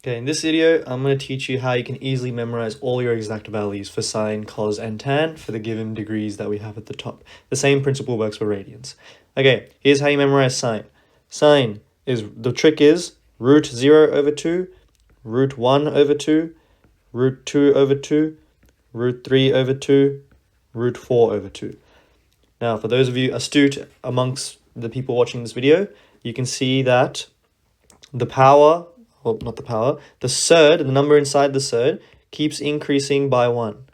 Okay, in this video, I'm going to teach you how you can easily memorize all your exact values for sine, cos, and tan for the given degrees that we have at the top. The same principle works for radians. Okay, here's how you memorize sine. Sine is, the trick is root 0 over 2, root 1 over 2, root 2 over 2, root 3 over 2, root 4 over 2. Now, for those of you astute amongst the people watching this video, you can see that the power, well, not the power, the surd, the number inside the surd, keeps increasing by 1.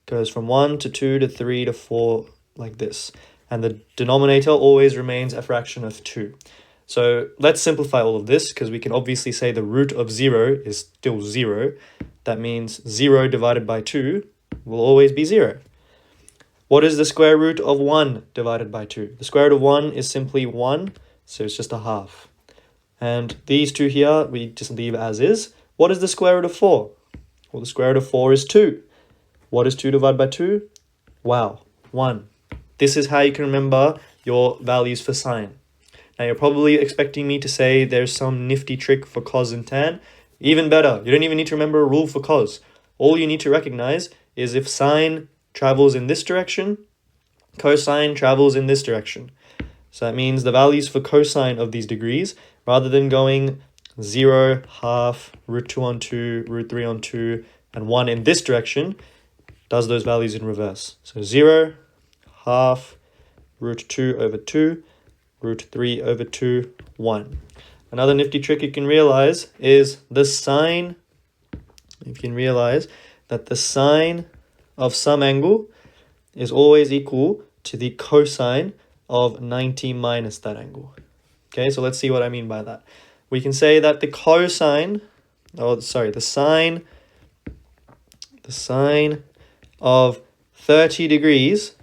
Goes from 1 to 2 to 3 to 4, like this. And the denominator always remains a fraction of 2. So let's simplify all of this, because we can obviously say the root of 0 is still 0. That means 0 divided by 2 will always be 0. What is the square root of 1 divided by 2? The square root of 1 is simply 1, so it's just a half. And these two here, we just leave as is. What is the square root of 4? Well, the square root of 4 is 2. What is 2 divided by 2? Wow, 1. This is how you can remember your values for sine. Now, you're probably expecting me to say there's some nifty trick for cos and tan. Even better, you don't even need to remember a rule for cos. All you need to recognize is if sine travels in this direction, cosine travels in this direction. So that means the values for cosine of these degrees, rather than going 0, half, root 2 on 2, root 3 on 2, and 1 in this direction, does those values in reverse. So 0, half, root 2 over 2, root 3 over 2, 1. Another nifty trick you can realize is the sine. You can realize that the sine of some angle is always equal to the cosine of 90 minus that angle. Okay, so let's see what I mean by that. We can say that the sine of 30 degrees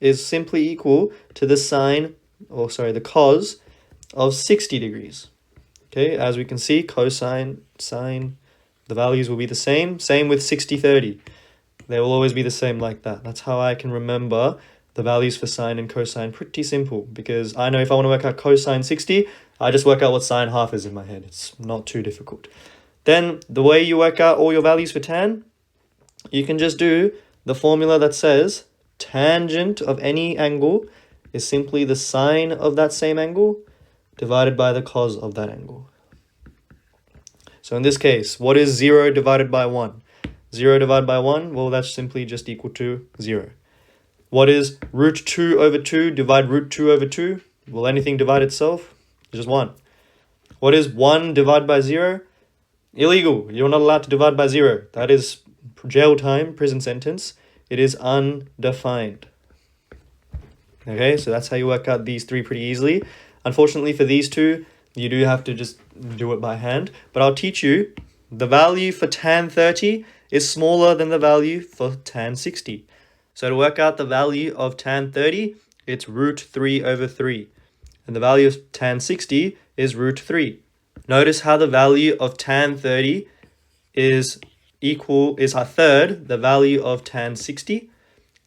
is simply equal to the cos of 60 degrees. Okay, as we can see, cosine, sine, the values will be the same. Same with 60, 30. They will always be the same like that. That's how I can remember the values for sine and cosine. Pretty simple, because I know if I want to work out cosine 60, I just work out what sine half is in my head. It's not too difficult. Then the way you work out all your values for tan, you can just do the formula that says tangent of any angle is simply the sine of that same angle divided by the cos of that angle. So in this case, what is 0 divided by 1? 0 divided by 1, well, that's simply just equal to 0. What is root 2 over 2 divide root 2 over 2? Will anything divide itself? It's just 1. What is 1 divided by 0? Illegal. You're not allowed to divide by 0. That is jail time, prison sentence. It is undefined. Okay, so that's how you work out these three pretty easily. Unfortunately for these two, you do have to just do it by hand. But I'll teach you the value for tan 30 is smaller than the value for tan 60. So to work out the value of tan 30, it's root 3 over 3. And the value of tan 60 is root 3. Notice how the value of tan 30 is a third the value of tan 60.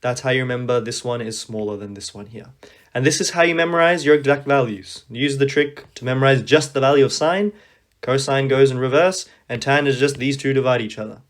That's how you remember this one is smaller than this one here. And this is how you memorize your exact values. Use the trick to memorize just the value of sine. Cosine goes in reverse, and tan is just these two divide each other.